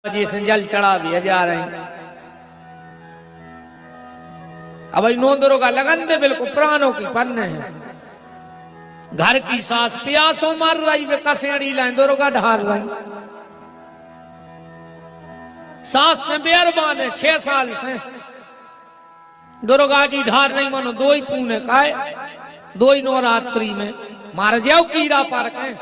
जी से जल चढ़ा भी जा रहे हैं। अब नोंदरों का लगन दे बिल्कुल प्राणों की पन्ने हैं। घर की सास प्यासों मर रही वे कसेड़ी लाइन दोरों का ढाल रही। सास से बेरबान है 6 साल से दुर्गा जी ढार नहीं मानो दो ही पूने का है, 2 ही नवरात्रि में मार जाओ कीड़ा पर के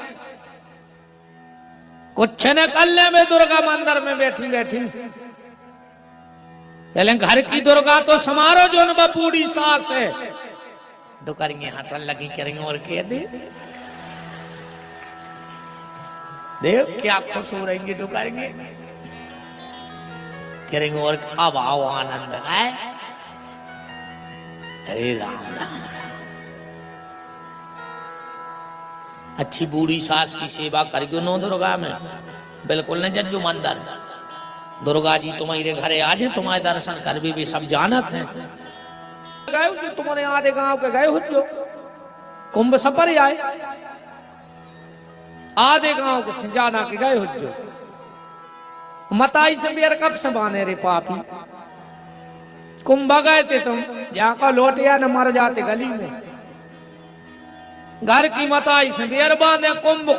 कुछ न कल्ले में दुर्गा मंदिर में बैठी बैठी पहले घर की दुर्गा तो समारो जो न बूढ़ी सास है दुकरियां हंसन लगी करेंगे और कह दे देख क्या खुश हो रही दुकरियां करेंगे और अब आओ आनंद आए। अरे राम राम अच्छी बूढ़ी सास की सेवा करके नो दुर्गा में बिल्कुल न जज्जू मंदिर दुर्गा जी तुम्हारे घरे आज है तुम्हारे दर्शन कर भी सब जानत हैं। गए जो तुम्हारे आधे गांव के गए हो जो कुंभ सफर आए आधे गांव के सिंजाना के गए हो जो मताई से बेर कब से बाने रे पापी कुंभ गए थे तुम जाकर लौट या न मर जाते गली में। घर की मताई से बेर बांधे कुंभ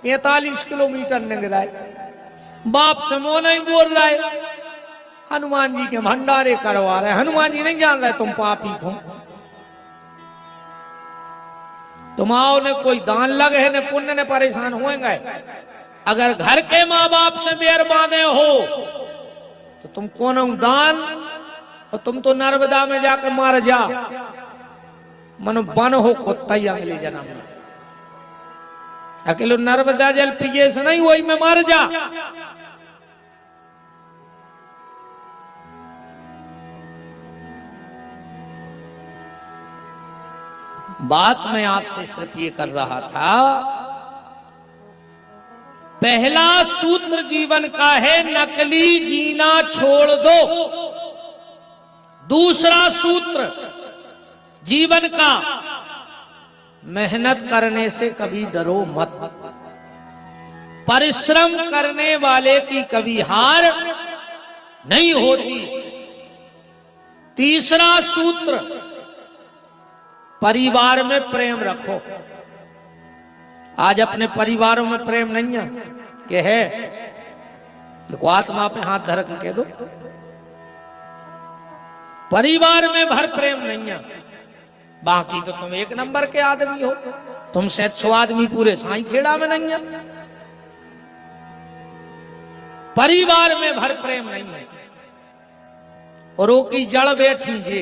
45 किलोमीटर निगराए बाप से मोह नहीं बोल रहा है। हनुमान जी के भंडारे करवा रहे हनुमान जी नहीं जान रहे तुम पापी हो। तुम आओ ने कोई दान लगे न पुण्य ने परेशान होएंगे। अगर घर के माँ बाप से बेर बांधे हो तो तुम कौन दान और तुम तो नर्मदा में जाकर मार जा मनो बन हो कुत्ता ही अगले जन्म में। अकेले नर्मदा जल पिए से नहीं वही में मार जा। बात मैं आपसे सिर्फ ये कर रहा था पहला सूत्र जीवन का है नकली जीना छोड़ दो। दूसरा सूत्र जीवन का मेहनत करने से कभी डरो मत। परिश्रम करने वाले की कभी हार नहीं होती। तीसरा सूत्र परिवार में प्रेम रखो। आज अपने परिवारों में प्रेम नहीं है कि है देखो आत्मा पे हाथ धर के कह दो परिवार में भर प्रेम नहीं है। बाकी तो तुम एक नंबर के आदमी हो तुमसे अच्छो आदमी पूरे साई खेड़ा में नहीं है। परिवार में भर प्रेम नहीं है और वो की जड़ बैठी जी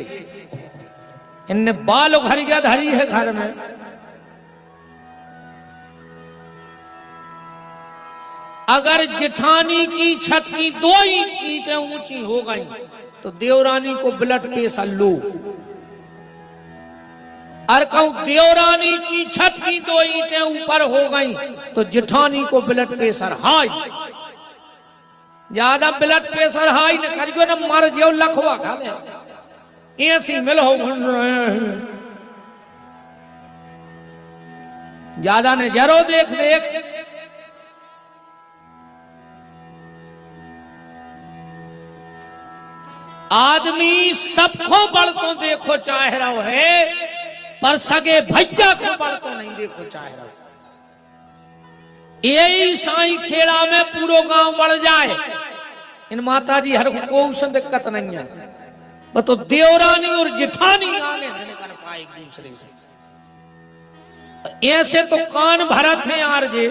इनने बाल उघर गया धरी है घर में। अगर जेठानी की छत की 2 ईंटें ऊंची हो गई तो देवरानी को ब्लड प्रेशर लो। और कहूं देवरानी की छत की 2 ईंटें ऊपर हो गई तो जेठानी को ब्लड प्रेशर हाई। ज्यादा ब्लड प्रेशर हाई न करियो न मर जाओ लखवा खा ले ऐसी मिल हो ज्यादा ने जरो देख देख आदमी सबको बढ़ तो देखो चाह रहा है पर सगे भैया को बढ़ तो नहीं देखो चाह रहा। यही साई खेड़ा में पूरा गांव बढ़ जाए इन माता जी हर को उसे दिक्कत नहीं है वो तो देवरानी और जेठानी आने नहीं कर पाए एक दूसरे से। ऐसे तो कान भरत है यार जे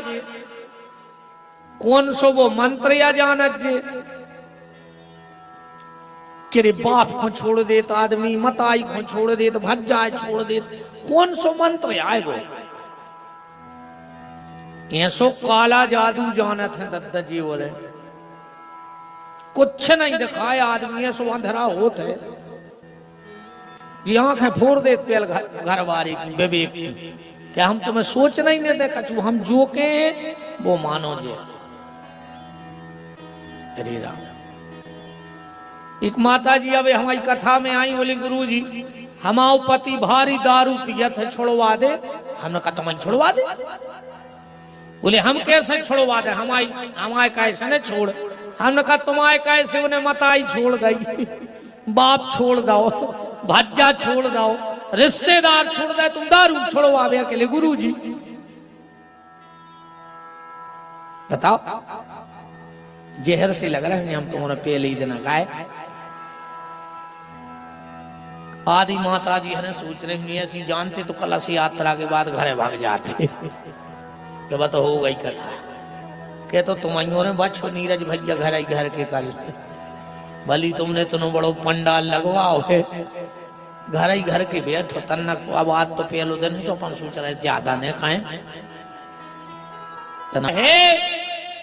कौन सो वो मंत्र या जानत जे कि बाप को छोड़ दे तो आदमी मताई को छोड़ दे तो भज जाए छोड़ दे कौन सो मंत्र आए वो ऐसो काला जादू जानत है दत्ता जी बोले कुछ नहीं दिखाए आदमी ऐसो अंधेरा होते जी आंखें फोड़ दे तेल घर वाले की विवेक की क्या हम तुम्हें सोच नहीं देते कछु हम जो के वो मानो जे। अरे राम एक माता जी अब हमारी कथा में आई बोली गुरु जी हमाओ पति भारी दारू पियत है छुड़वा दे। हमने कहा तुम छुड़वा दे। बोले हम कैसे छुड़वा दे हमारे कैसे न छोड़ हमने कहा तुम्हारे कैसे उन्हें मताई छोड़ गई, बाप छोड़ दो, भज्जा छोड़ दो, रिश्तेदार छोड़ दे, तुम दारू छोड़वावे अकेले गुरु जी। बताओ, जहर से लग रहा है हम तुम्हारे पहले ही दिन गाए। आदि माता जी हमें सोच रही है ऐसी जानते तो कल से यात्रा के बाद घरे भाग जाते। कि बता तो हो गई कथा के तो तुम्हारियों ने बच्चों नीरज भैया घर के कल भली तुमने तुम बड़ो पंडाल लगवाओ है घर के बैठो तन्नक। अब आज तो पहलो दिन सो अपन सोच रहे ज्यादा नहीं खाएं है।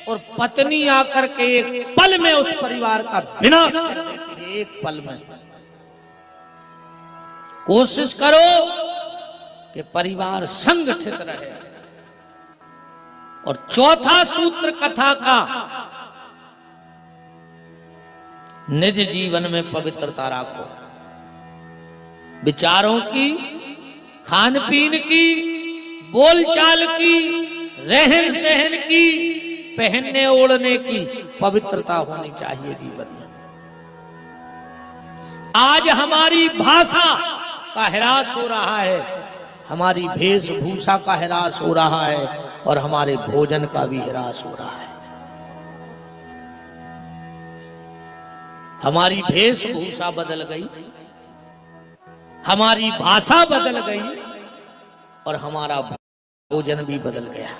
और पत्नी आकर के एक पल में उस परिवार का विनाश कर देती है। एक पल में कोशिश करो कि परिवार संगठित रहे। और चौथा सूत्र कथा का, निज जीवन में पवित्रता रखो। विचारों की, खान पीन की, बोलचाल की, रहन सहन की, पहनने ओढ़ने की पवित्रता होनी चाहिए जीवन में। आज हमारी भाषा का ह्रास हो रहा है, हमारी वेशभूषा का ह्रास हो रहा है और हमारे भोजन का भी ह्रास हो रहा है। हमारी वेशभूषा बदल गई, हमारी भाषा बदल गई और हमारा भोजन भी बदल गया।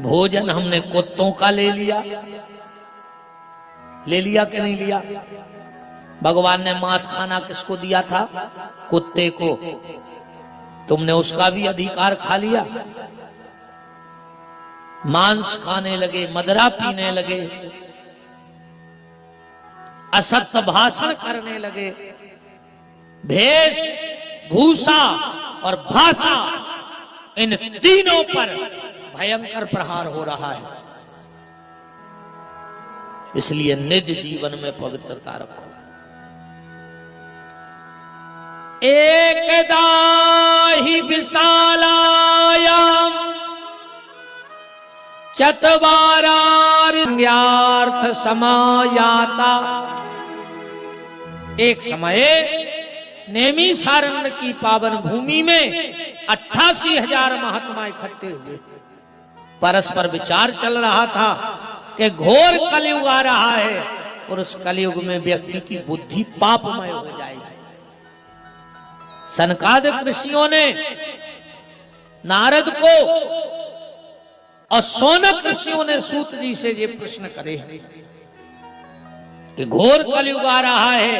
भोजन हमने कुत्तों का ले लिया कि नहीं लिया? भगवान ने मांस खाना किसको दिया था? कुत्ते को। तुमने उसका भी अधिकार खा लिया। मांस खाने लगे, मदिरा पीने लगे, असत्य भाषण करने लगे। भेष, भूषा और भाषा, इन तीनों पर भयंकर प्रहार हो रहा है। इसलिए निज जीवन में पवित्रता रखो। एकदा हि विशालायाम चत्वारार्थ समायाता। एक समय नैमिषारण्य की पावन भूमि में 88,000 महात्मा इकट्ठे हुए। परस्पर विचार चल रहा था कि घोर कलयुग आ रहा है और उस कलयुग में व्यक्ति की बुद्धि पापमय हो जाएगी। सनकादिक ऋषियों ने नारद को और शौनक ऋषियों ने सूत जी से ये प्रश्न करे कि घोर कलयुग आ रहा है।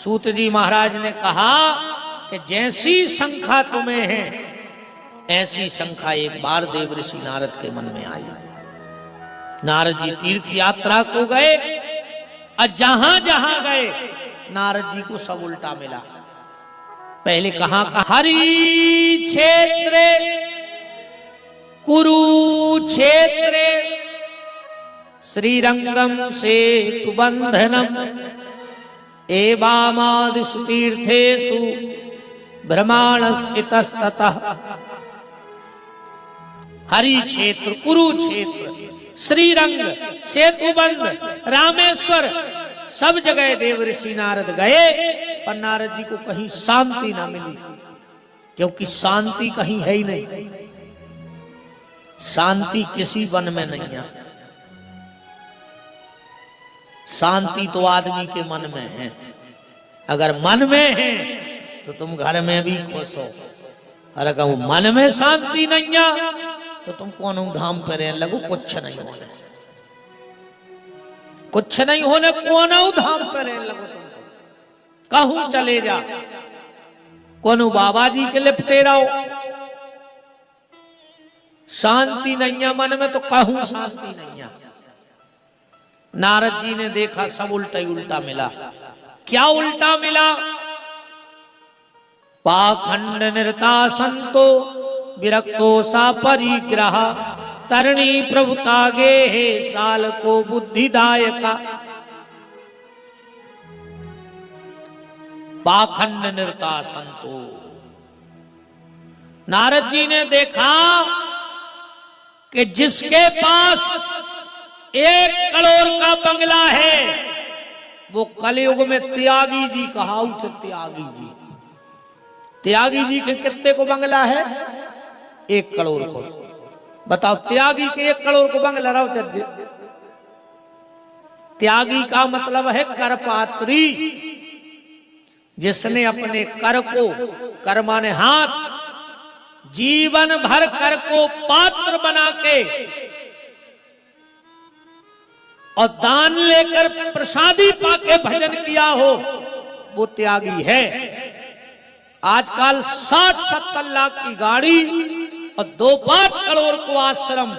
सूत जी महाराज ने कहा कि जैसी शंका तुम्हें है ऐसी शंका एक बार देव ऋषि नारद के मन में आई। नारद जी तीर्थ यात्रा को गए और जहां जहां गए नारद जी को सब उल्टा मिला। पहले कहां का? हरि क्षेत्रे कुरुक्षेत्रे श्रीरंगम सेतु बंधनम एवामादिषु तीर्थेषु ब्रह्मांडस्ततः। हरि क्षेत्र, कुरुक्षेत्र, श्रीरंग, सेतुबंध, रामेश्वर, सब जगह देव ऋषि नारद गए पर नारद जी को कहीं शांति ना मिली, क्योंकि शांति कहीं है ही नहीं। शांति किसी वन में नहीं है। शांति तो आदमी के मन में है। अगर मन में है तो तुम घर में भी खुश हो, और अगर मन में शांति नहीं है तो तुम कौन धाम पर रहने लगो। कुछ नहीं होने, कुछ नहीं होने, कौन धाम पर रहने लगो। तुम कहूं चले जा, कोनो बाबा जी के लिपटे रहो, शांति नहीं है मन में, तो कहूं शांति नहीं है। नारद जी ने देखा सब उल्टा ही उल्टा मिला। क्या उल्टा मिला? पाखंड निरता संतो विरक्तो सा परिग्रह तरणी प्रभुता गे हे साल को बुद्धिदायका। पाखंड निरता संतो। नारद जी ने देखा कि जिसके पास 1 करोड़ का बंगला है, वो कलयुग में त्यागी जी कहा थे। त्यागी जी के कितने को बंगला है? 1 करोड़ को। बताओ, त्यागी के 1 करोड़ को बंगला रहो चज्जे। त्यागी का मतलब है करपात्री, जिसने अपने कर को, कर माने हाथ, जीवन भर कर को पात्र बना के और दान लेकर प्रसादी पाके भजन किया हो, वो त्यागी है। आजकल 60-70 लाख की गाड़ी और 2-5 करोड़ को आश्रम,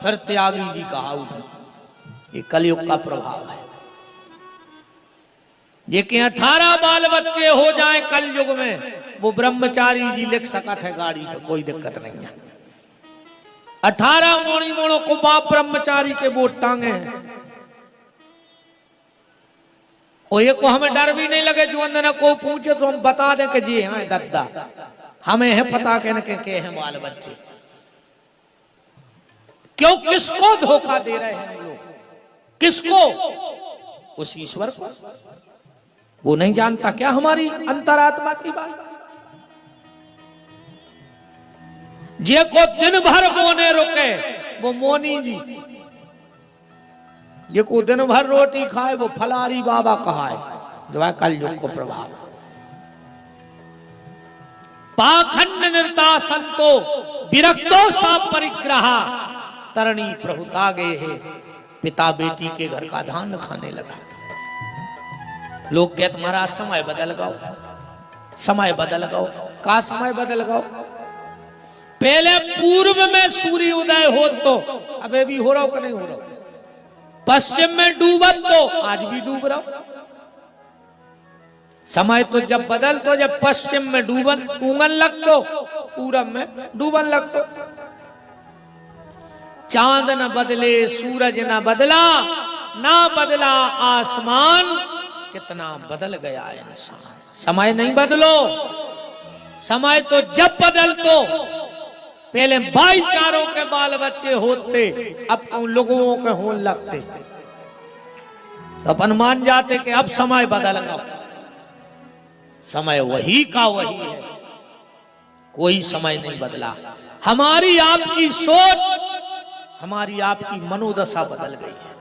फिर त्यागी जी कहा उठा। ये कलयुग का प्रभाव है। ये कि 18 बाल बच्चे हो जाएं कलयुग में, वो ब्रह्मचारी जी लिख सकत है गाड़ी पे, कोई दिक्कत नहीं है। 18 मोड़ी मोड़ों को बाप ब्रह्मचारी के वोट टांगे हैं। और ये को हमें डर भी नहीं लगे, जो अंदर को पूछे तो हम बता दें कि जी हाँ दद्दा, हमें है पता के हैं बाल बच्चे। क्यों, किसको धोखा दे रहे हैं लोग? किसको? उस ईश्वर को। वो नहीं जानता क्या हमारी अंतरात्मा की बात? जे को दिन भर मोने रुके, वो मोनी जी। जे को दिन भर रोटी खाए, वो फलारी बाबा कहाए, जो है कलयुग को प्रभाव। पाखंड निर्ता संतो विरक्तो सा परिग्रहा, तरणी प्रभुता गए है। पिता बेटी के घर का धान खाने लगा। लोग कहते तुम्हारा समय बदल गओ, समय बदल गओ। का समय बदल गओ? पहले पूर्व में सूर्य उदय हो तो, अबे भी हो रहा हो कि नहीं हो रहा? पश्चिम में डूबत तो आज भी डूब रहा। समय तो जब बदल तो, जब पश्चिम में उगन लग तो पूरब में डूबन लग तो। चांद न बदले, सूरज न बदला, ना बदला आसमान, कितना बदल गया इंसान। समय नहीं बदलो। समय तो जब बदल तो, पहले भाईचारों के बाल बच्चे होते, अब उन लोगों के होने लगते, तो अपन मान जाते कि अब समय बदल गया। समय वही का वही है, कोई समय नहीं बदला। हमारी आपकी सोच, हमारी आपकी मनोदशा बदल गई है,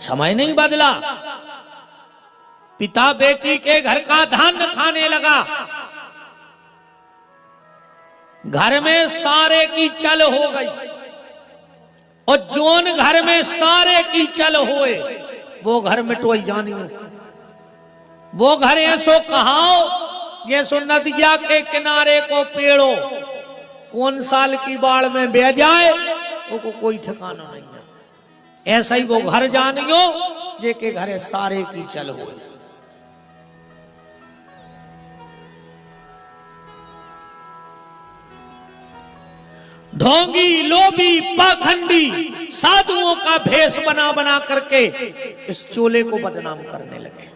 समय नहीं बदला। पिता बेटी के घर का धान खाने लगा, घर में सारे की चल हो गई। और जोन घर में सारे की चल होए, वो घर मिटोई जानियो। वो घर ऐसो कहाओ जैसो नदिया के किनारे को पेड़ो, कौन साल की बाढ़ में बह जाए वो को कोई ठिकाना नहीं है। ऐसा ही वो घर जानियो जे के घरे सारे की चल होए। ढोंगी, लोभी, पाखंडी साधुओं का भेष बना बना करके इस चोले को बदनाम करने लगे।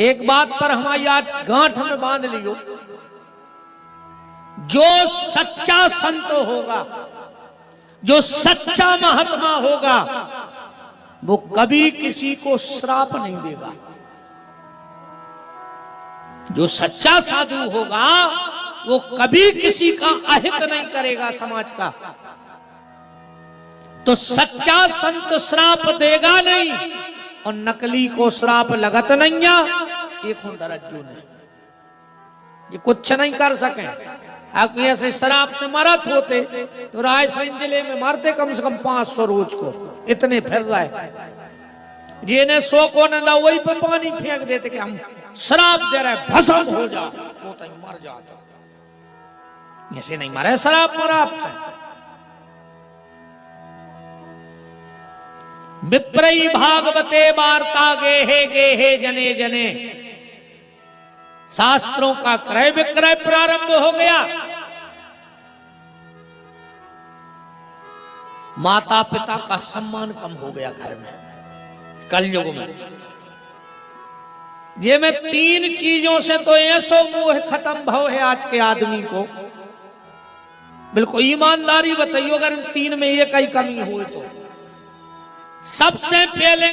एक बात पर हमारी आज गांठ में बांध लियो, जो सच्चा संत होगा, जो सच्चा महात्मा होगा, वो कभी किसी को श्राप नहीं देगा। जो सच्चा साधु होगा वो कभी किसी का अहित नहीं करेगा समाज का। तो सच्चा संत श्राप देगा नहीं, और नकली को श्राप लगत नहीं। एक हुंडर अर्जुन है, ये कुछ नहीं कर सके। आप ऐसे शराब से मरत होते तो रायसेन जिले में मारते कम से कम 500 रोज को, इतने फिर रहा है। जिन्हें 100 को न दा वही पे पानी फेंक देते कि हम शराब दे रहे, भस्म हो जा, वो तो मर जाता। ऐसे नहीं मारे शराब मरा आपसे। विप्रई भागवते वार्ता गेहे जने जने, शास्त्रों का क्रय विक्रय प्रारंभ हो गया। माता पिता का सम्मान कम हो गया घर में कलयुग में। जे में 3 चीजों से तो ऐसो मोह खत्म भाव है आज के आदमी को। बिल्कुल ईमानदारी बताइयो, अगर इन तीन में एक ही कमी हो तो सबसे पहले